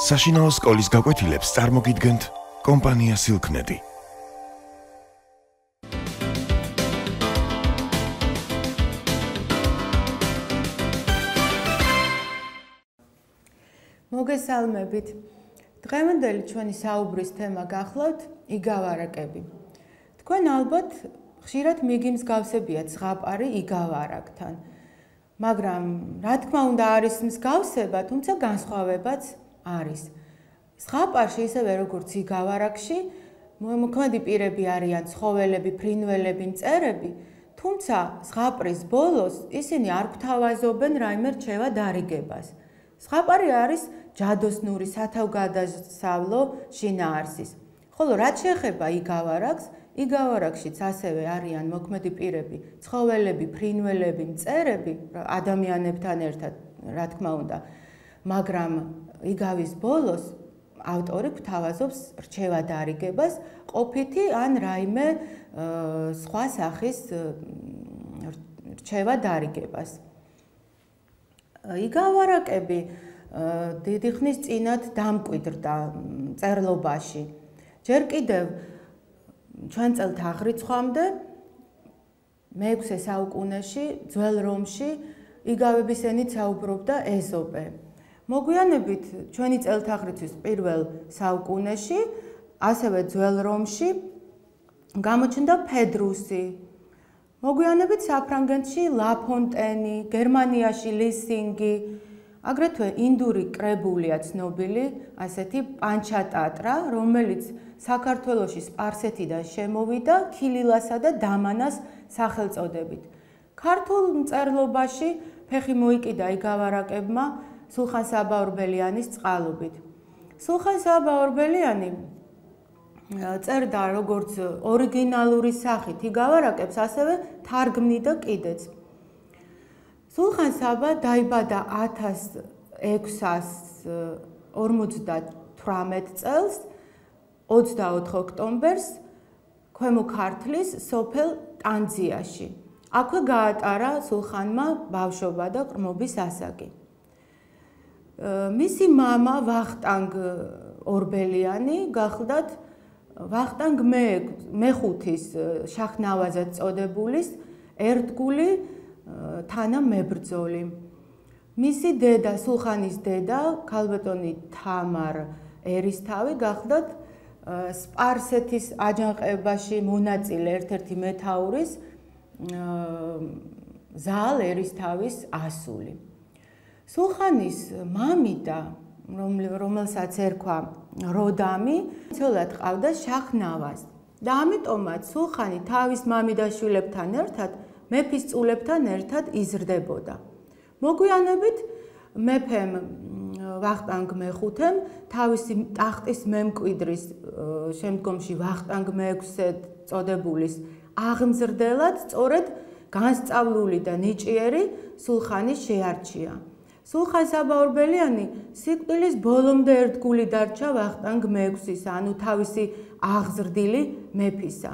საშინაო სკოლის გაკვეთილებს წარმოგიდგენთ კომპანია Silknet. მოგესალმებით. დღევანდელი ჩვენი საუბრის თემა გახლავთ იგავარაკები. თქვენ ალბათ ხშირად მიგიმსგავსებიათ ზღაპარი იგავარაკთან. მაგრამ რა თქმა უნდა არის მსგავსება, თუმცა განსხვავებაც არის. ზღაპარში ისევე როგორც იგავარაკში მოქმედი პირები არიან ცხოველები, ფრინველები, მწერები, თუმცა ზღაპრის ბოლოს ისინი არ გვთავაზობენ რაიმე რჩევა დარიგებას. ზღაპარი არის ჯადოსნური სათავგადასავლო შინაარსის. ხოლო რაც შეეხება იგავარაკს, იგავარაკშიც ასევე არიან მოქმედი პირები, ცხოველები, ფრინველები, მწერები, ადამიანებთან ერთად, რა თქმა უნდა, მაგრამ იგავის ბოლოს ავტორი გვთავაზობს რჩევა დარიგებას, ყოფითი ან რაიმე სხვა სახის რჩევა დარიგებას. იგავარაკები დიდი ხნის წინათ დამკვიდრდა მწერლობაში. ჯერ კიდევ ჩვენ წელთ აღრიცხვამდე მე-6 საუკუნეში ძველ რომში იგავების ენით საუბრობდა ეზოპე. მოგვიანებით ჩვენი წელთაღრიცხვის პირველ საუკუნეში ასევე ძველ რომში გამოჩნდა ფედრუსი. მოგვიანებით საფრანგეთში ლაფონტენი, გერმანიაში ლისინგი, აგრეთვე ინდური კრებულია ცნობილი, ასეთი პანჩატატრა, რომელიც საქართველოში სპარსეთიდან შემოვიდა ქილილასა და დამანას სახელწოდებით. ქართულ მწერლობაში ფეხი მოიკიდა იგავარაკებმა სულხან-საბა ორბელიანის წყალობით. სულხან-საბა ორბელიანი წერდა როგორც ორიგინალური სახით იგავარაკებს, ასევე თარგმნიდა კიდეც. სულხან-საბა დაიბადა 1648 წელს 24 ოქტომბერს ქვემო ქართლის სოფელ ტანძიაში. აქვე გაატარა სულხანმა ბავშვობა და ყრმობის ასაკი. მისი მამა ვახტანგ ორბელიანი გახლდათ ვახტანგ მეხუთის შაჰ-ნავაზად წოდებულის ერთგული თანამებრძოლი. მისი დედა, სულხანის დედა, ქალბატონი თამარ ერისთავი გახლდათ სპარსეთის აჯანყებაში მონაწილე ერთ-ერთი მეთაურის ზაალ ერისთავის ასული. სულხანის მამიდა, რომელსაც ერქვა როდამი, ცოლად ყავდა შაჰ-ნავაზ და ამიტომაც სულხანი თავის მამიდაშვილებთან ერთად მეფის წულებთან ერთად იზრდებოდა. მოგვიანებით მეფემ ვახტანგ მეხუთემ თავისი ტახტის მემკვიდრის, შემდგომში ვახტანგ მე-6-ად წოდებულის აღმზრდელად სწორედ განსწავლული და ნიჭიერი სულხანი შეარჩია. სულხან-საბა ორბელიანი სიკვდილის ბოლომდე ერთგული დარჩა ვახტანგ მე-6-ისა, ანუ თავისი აღზრდილი მეფისა.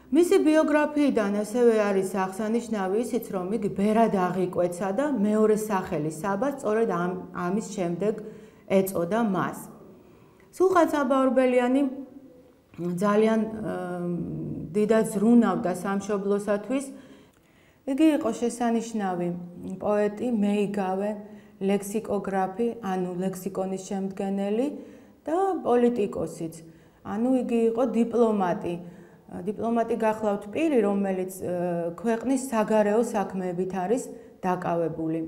მისი ბიოგრაფიიდან ასევე არის აღსანიშნავი ისიც, რომ იგი ბერად აღიკვეცა და მეორე სახელი საბა სწორედ ამის შემდეგ ეწოდა მას. სულხან-საბა ორბელიანი ძალიან დიდად ზრუნავდა სამშობლოსათვის. იგი იყო შესანიშნავი პოეტი, მეიგავე, ლექსიკოგრაფი, ანუ ლექსიკონის შემდგენელი და პოლიტიკოსიც. ანუ იგი იყო დიპლომატი. დიპლომატი გახლავთ პირი, რომელიც ქვეყნის საგარეო საქმეებით არის დაკავებული.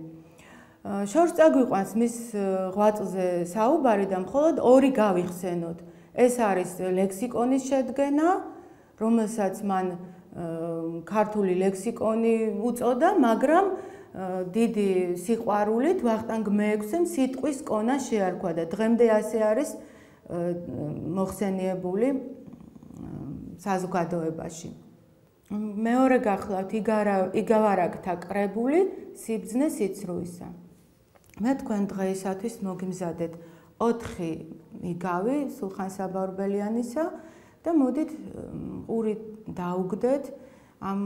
შორს წაგვიყვანს მის ღვაწლზე საუბარი და მხოლოდ ორი გავიხსენოთ. ეს არის ლექსიკონის შედგენა, რომელსაც მან ქართული ლექსიკონი უწოდა, მაგრამ დიდი სიყვარულით ვახტანგ მე-6-ემ სიტყვის კონა შეარქვა და დღემდე ასე არის მოხსენიებული საზოგადოებაში. მეორე გახლავთ იგავარაკთა კრებული სიბრძნე სიცრუისა. მე თქვენ დღეისათვის მოგიმზადეთ 4 იგავი სულხან-საბა ორბელიანისა და მოდით ყური დაუგდეთ ამ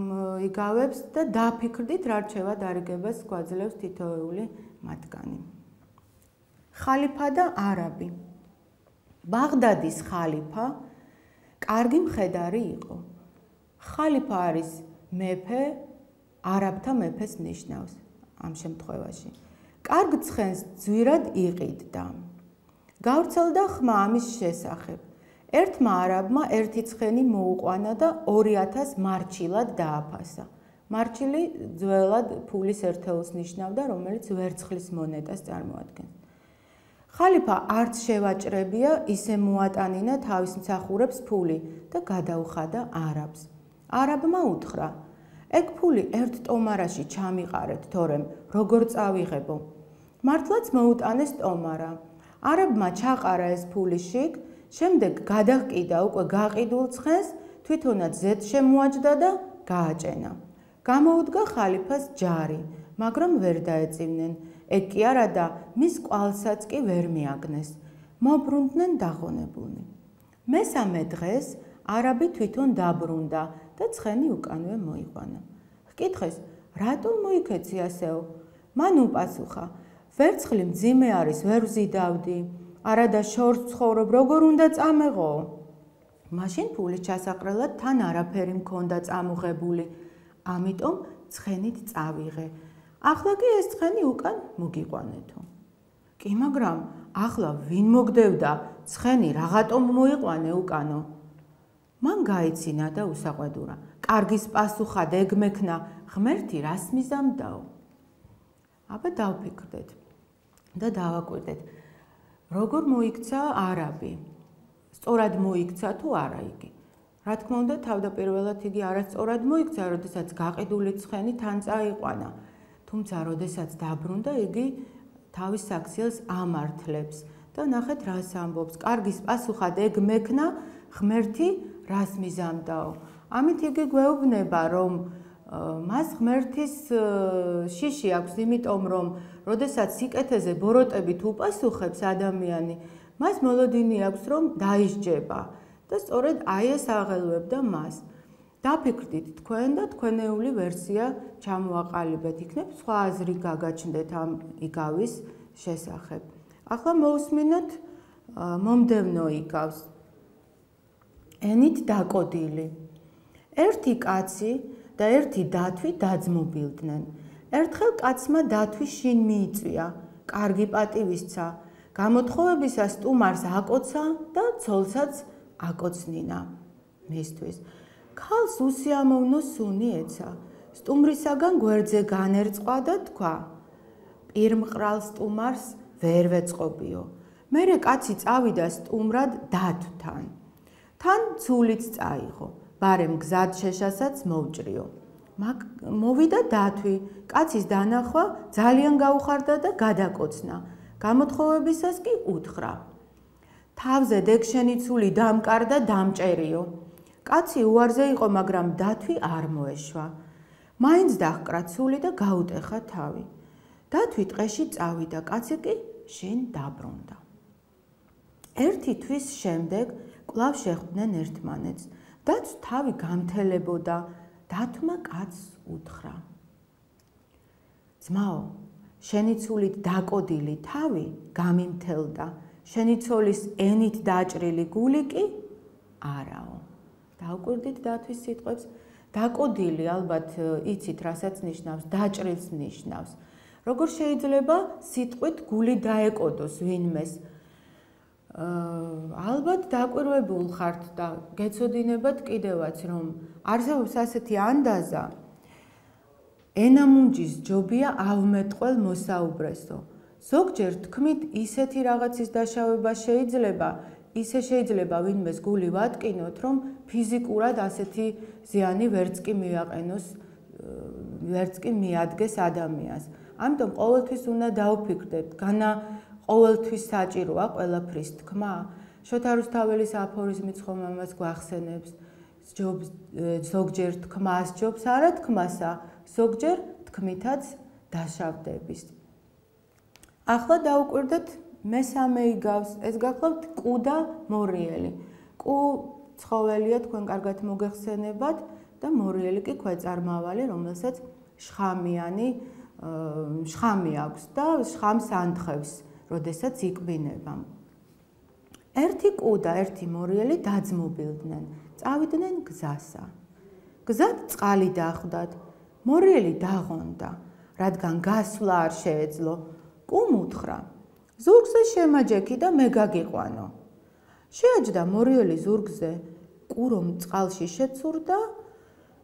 იგავებს და დაფიქრდით რა რჩევა დარიგებას გვაძლევს თითოეული მათგანი. ხალიფა და არაბი. ბაღდადის ხალიფა კარგი მხედარი იყო. ხალიფა არის მეფე, არაბთა მეფეს ნიშნავს ამ შემთხვევაში. კარგ ცხენს ძვირად იყიდდა. გავრცელდა ხმა ამის შესახებ. ერთმა არაბმა ერთი ცხენი მოუყვანა და 2000 მარჩილად დააფასა. მარჩილი ძველად ფულის ერთეულს ნიშნავდა, რომელიც ვერცხლის მონეტას წარმოადგენს. ხალიფა არც შევაჭრებია, ისე მოატანინა თავის მსახურებს ფული და გადაუხადა არაბს. არაბმა უთხრა: ეგ ფული ერთ ტომარაში ჩამიყარეთ, თორემ როგორ წავიღებო? მართლაც მოუტანეს ტომარა. არაბმა ჩაყარა ეს ფული შიგ, შემდეგ გადაჰკიდა უკვე გაყიდულ ცხენს, თვითონაც ზედ შემოაჯდა და გააჭენა. გამოუდგა ხალიფას ჯარი, მაგრამ ვერ დაეწივნენ. ეგ კი არა და მის კვალსაც კი ვერ მიაგნეს. მობრუნდნენ დაღონებულნი. მესამე დღეს არაბი თვითონ დაბრუნდა და ცხენი უკანვე მოიყვანა. ჰკითხეს: რატომ მოიქეცი ასეო? მან უპასუხა: ვერცხლი მძიმე არის, ვერ ვზიდავდი. არადა შორს ცხოვრობ, როგორ უნდა წამეღო? მაშინ ფულის ჩასაყრელად თან არაფერი მქონდა წამოღებული, ამიტომ ცხენით წავიღე. ახლა კი ეს ცხენი უკან მოგიყვანეთო. კი, მაგრამ ახლა ვინ მოგდევდა ცხენი რაღაცომ მოიყვანე უკანო? მან გაიცინა და უსაყვედურა. კარგის პასუხად ეგ მექნა, ღმერთი რას მიზამდაო? აბა დავფიქრდეთ და დავაკვირდეთ, როგორ მოიქცა არაბი? სწორად მოიქცა თუ არა იგი? რა თქმა უნდა, თავდაპირველად იგი არასწორად მოიქცა, როდესაც გაყიდული ცხენი თან წაიყვანა. თუმცა, როდესაც დაბრუნდა, იგი თავის საქციელს ამართლებს და ნახეთ რას ამბობს. კარგის პასუხად ეგ მექნა, ღმერთი რას მიზამდაო? ამით იგი გვეუბნება, რომ მას ღმერთის შიში აქვს, იმიტომ რომ როდესაც სიკეთეზე ბოროტებით უპასუხებს ადამიანი, მას მოლოდინი აქვს, რომ დაისჯება და სწორედ აი ეს აღელვებდა მას. დაფიქრდით თქვენ და თქვენეული ვერსია ჩამოაყალიბეთ, იქნებ სხვა აზრი გაგაჩნდეთ ამ იგავის შესახებ. ახლა მოусმინოთ მომდევნო იგავს. ენით დაკოდილი. ერთი კაცი და ერთი დათვი დაძმობილდნენ. ერთხელ კაცმა დათვი შინ მიიწვია, კარგი პატივისცა, გამოთხოვებისას სტუმარს აკოცა და ცოლსაც აკოცნინა მისთვის. ქალს უსიამოვნო სუნი ეცა, სტუმრისაგან გვერდზე განერწყვა და თქვა: პირმყრალ სტუმარს ვერ ვეწყობიო. მერე კაცი წავიდა სტუმრად დათვთან. თან ცულიც წაიღო, ბარემ გზად შეშასაც მოვჭრიო. მოვიდა დათვი, კაცის დანახვა ძალიან გაუხარდა და გადაკოცნა. გამოთხოვებისას კი უთხრა: თავზე დეგ შენი ცული დამკარდა დამჭერიო. კაცი უარზე იყო, მაგრამ დათვი არ მოეშვა. მაინც დაჰკრა ცული და გაუტეხა თავი. დათვი ტყეში წავიდა, კაცი კი შინ დაბრუნდა. ერთი თვის შემდეგ კვლავ შეხვდნენ ერთმანეთს. დათვს თავი გამთელებოდა, დათვმა კაცს უთხრა: ძმაო, შენი ცულით დაკოდილი თავი გამიმთელდა, შენი ცოლის ენით დაჭრილი გული კი არაო. დავკვირდით დათვის სიტყვებს. დაკოდილი ალბათ იცით რასაც ნიშნავს, დაჭრილს ნიშნავს. როგორ შეიძლება სიტყვით გული დაეკოდოს ვინმეს? ალბათ დაკვირვებულ ხართ და გეცოდინებათ კიდევაც, რომ არსებობს ასეთი ანდაზა: ენამუნჯის ჯობია ავმეტყველ მოსაუბრესო. ზოგჯერ თქმით ისეთი რაღაცის დაშავება შეიძლება, ისე შეიძლება ვინმეს გული ვატკინოთ, რომ ფიზიკურად ასეთი ზიანი ვერც კი მიაყენოს, ვერც კი მიადგეს ადამიანს. ამიტომ ყოველთვის უნდა დავფიქრდეთ, განა ყოველთვის საჭიროა ყველაფრის თქმა. შოთა რუსთაველის აფორიზმიც ხომ ამას გვახსენებს. ზოგჯერ თქმა სჯობს არა თქმასა, ზოგჯერ თქმითაც დაშავდების. ახლა დავუკვირდეთ მესამე იგავს, ეს გახლავთ კუ და მორიელი. კუ ცხოველია, თქვენ კარგად მოგეხსენებათ და მორიელი კი ქვეწარმავალი, რომელსაც შხამი აქვს და შხამს ანთხევს, როდესაც იკბინება. ერთი კუ და ერთი მორიელი დაძმობილდნენ, წავიდნენ გზასა. გზად წყალი დახვდათ, მორიელი დაღონდა, რადგან გასვლა არ შეეძლო. კუმ უთხრა: ზურგზე შემაჯექი და მე გაგიყვანო. შეაჯდა მორიელი ზურგზე, კუ რომ წყალში შეცურდა,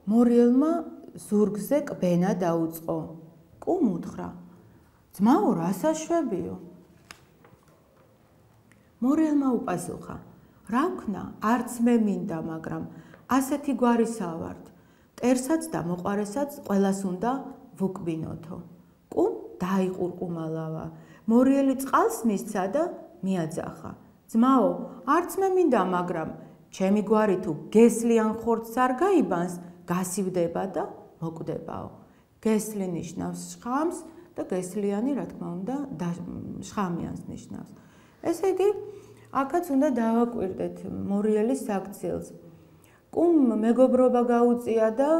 მორიელმა ზურგზე კბენა დაუწყო. კუმ უთხრა: ძმაო, რა საშვებიო? მორიელმა უპასუხა: რა ვქნა, არც მე მინდა, მაგრამ ასეთი გვარისა ვართ. მტერსაც და მოყვარესაც ყველას უნდა ვუკბინოთო. კუმ დაიყურყუმალავა. მორიელი წყალს მისცა და მიაძახა: ძმაო, არც მე მინდა, მაგრამ ჩემი გვარი თუ გესლიან ხორცს არ გაიბანს, გასივდება და მოკვდებაო. გესლი ნიშნავს შხამს და გესლიანი, რა თქმა უნდა, შხამიანს ნიშნავს. ესე იგი, აქაც უნდა დავაკვირდეთ მორიელის საქციელს. კუმ მეგობრობა გაუწია და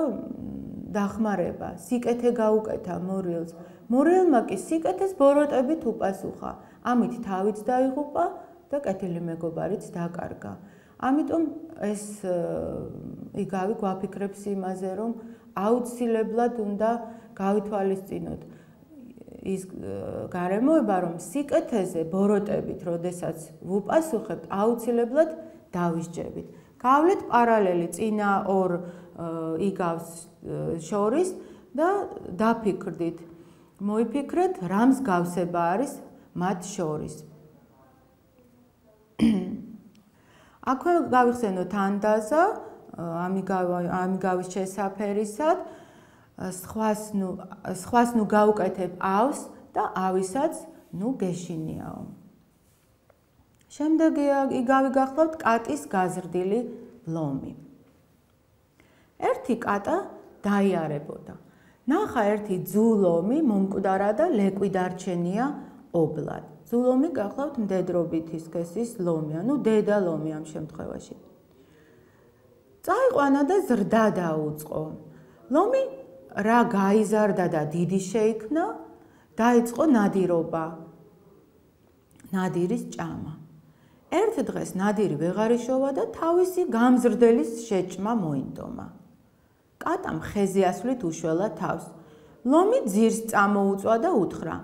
დახმარება, სიკეთე გაუკეთა მორიელს. მორიელმა კი სიკეთეს ბოროტებით უპასუხა. ამით თავიც დაიღუპა და კეთილი მეგობარიც დაკარგა. ამიტომ ეს იგავი გვაფიქრებს იმაზე, რომ აუცილებლად უნდა გავითვალისწინოთ ის გარემოება, რომ სიკეთეზე ბოროტებით, როდესაც ვუპასუხებთ, აუცილებლად დავისჯებით. გავლეთ პარალელი წინა ორ იგავს შორის და დაფიქრდით. მოიფიქრეთ, რა მსგავსება არის მათ შორის. აქვე გავიხსენოთ ანდაზა, ამიგავის შესაფერისად, სხვას ნუ გაუკეთებავს და ავისაც ნუ გეშინიაო. შემდეგი იგავი გახლავთ კატის გაზრდილი ლომი. ერთი კატა დაიარებოდა. ნახა ერთი ძულომი მომკვდარა და ლეკვი დარჩენია ობლად. ძულომი გახლავთ მდედრობითი სქესის ლომი, ანუ დედა ლომი ამ შემთხვევაში. წაიყვანა და ზრდა დაუწყო. ლომი რა გაიზარდა და დიდი შეიქმნა, დაიწყო ნადირობა, ნადირის ჭამა. ერთ დღეს ნადირი ვეღარ იშოვა და თავისი გამზრდელის შეჭმა მოინდომა. კატამ ხეზე ასვლით უშველა თავს. ლომი ძირს წამოუწვა და უთხრა: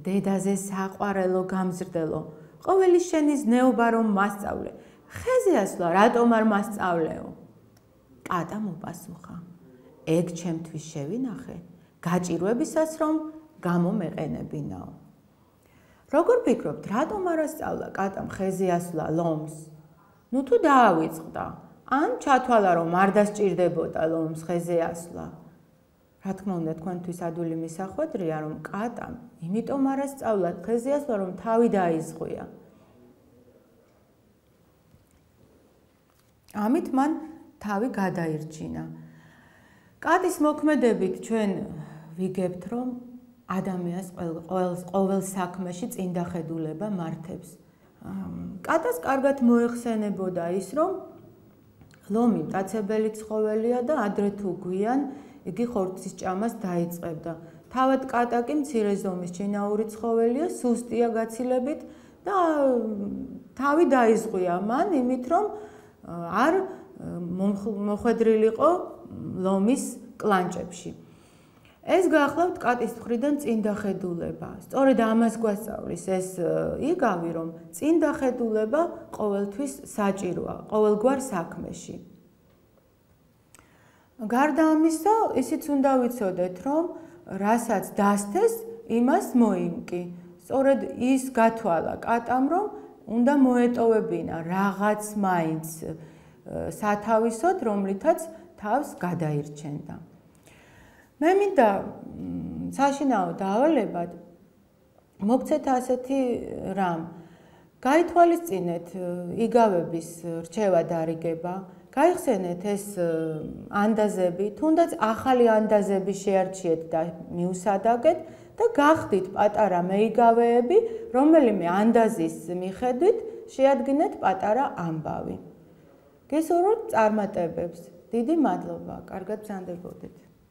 დედაზე საყვარელო გამზრდელო, ყოველი შენი ზნეობა რომ მასწავლე, ხეზე ასვლა რატომ არ მასწავლეო? კატამ უპასუხა: ეგ ჩემთვის შევინახე, გაჭირვებისას რომ გამომეყენებინაო. როგორ ფიქრობთ, რატომ არ ასწავლა კატამ ხეზე ასვლა ლომს? ნუ თუ დაავიწყდა, ან ჩათვალა რომ არ დასჭირდებოდა ლომს ხეზე ასვლა. რა თქმა უნდა, თქვენთვის ადვილი მისახვედრია, რომ კატამ იმიტომ არ ასწავლა ხეზე ასვლა, რომ თავი დაიზღვია. ამით მან თავი გადაირჩინა. კატის მოქმედებით ჩვენ ვიგებთ, რომ ადამიანს ყოველ საქმეში წინდახედულება მართებს. კატას კარგად მოეხსენებოდა ის, რომ ლომი მტაცებელი ცხოველია და ადრე თუ გვიან იგი ხორცის ჭამას დაიწყებდა. თავად კატა კი მცირე ზომის ჩინაური ცხოველია, სუსტია გაცილებით და თავი დაიზღვია მან იმით, რომ არ მოხვედრილიყო ლომის კლანჭებში. ეს გახლავთ კატის მხრიდან წინდახედულება. სწორედ ამას გვასწავლის ეს იგავი, რომ წინდახედულება ყოველთვის საჭიროა, ყოველგვარ საქმეში. გარდა ამისა, ისიც უნდა ვიცოდეთ, რომ რასაც დასთეს, იმას მოიმკი. სწორედ ის გათვალა კატამ, რომ უნდა მოეტოვებინა რაღაც მაინც სათავისოდ, რომლითაც თავს გადაირჩენდა. მე მინდა საშინაო დავალებად მოგცეთ ასეთი რამ. გაითვალისწინეთ იგავების რჩევა დარიგება, გაიხსენეთ ეს ანდაზები, თუნდაც ახალი ანდაზები შეარჩიეთ და მიუსადაგეთ და გახდით პატარა მეიგავეები, რომელიმე ანდაზის მიხედვით შეადგინეთ პატარა ამბავი. გესურვებთ წარმატებებს. დიდი მადლობა, კარგად ბრძანდებოდეთ.